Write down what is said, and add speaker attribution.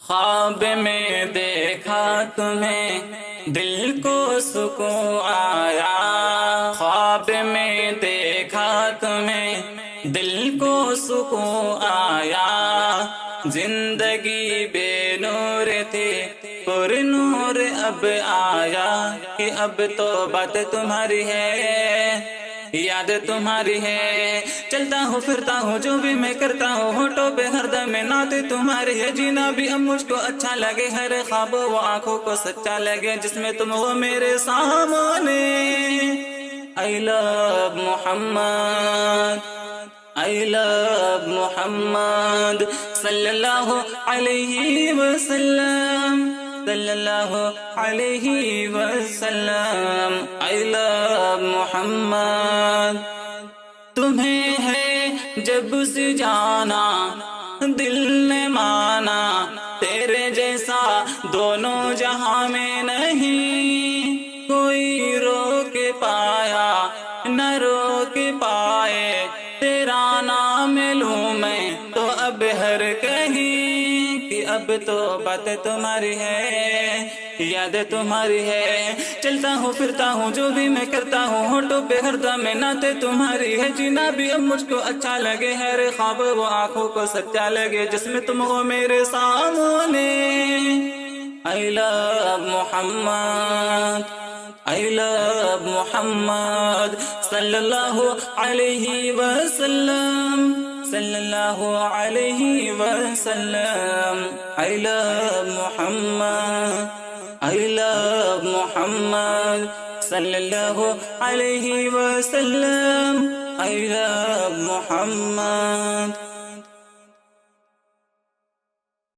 Speaker 1: خواب میں دیکھا تمہیں دل کو سکون آیا، خواب میں دیکھا تمہیں دل کو سکون آیا، زندگی بے نور تھی پر نور اب آیا، کہ اب تو بات تمہاری ہے، یاد تمہاری ہے، چلتا ہوں پھرتا ہوں جو بھی میں کرتا ہوں، ہونٹوں پہ ہر دم نعت تمہاری ہے، جینا بھی اب مجھ کو اچھا لگے، ہر خواب وہ آنکھوں کو سچا لگے جس میں تم ہو میرے سامنے۔ I love Muhammad, I love محمد صلی اللہ علیہ وسلم، صلی اللہ علیہ وسلم۔ I love محمد، تمہیں ہے جب سے جانا دل نے مانا، تیرے جیسا دونوں جہاں میں نہیں کوئی روک پایا، نہ روک پائے، تیرا نام لوں میں تو اب ہر کہیں، کہ اب تو بات تمہاری ہے، یاد تمہاری ہے، چلتا ہوں پھرتا ہوں جو بھی میں کرتا ہوں، ہونٹوں پہ ہر دم نعت تمہاری ہے، جینا بھی اب مجھ کو اچھا لگے، ہر خواب وہ آنکھوں کو سچا لگے جس میں تم ہو میرے سامنے۔ I love Muhammad, I love محمد صلی اللہ علیہ وسلم، صلی اللہ علیہ وسلم۔ I love Muhammad, I love محمد صلی اللہ علیہ وسلم، I love محمد۔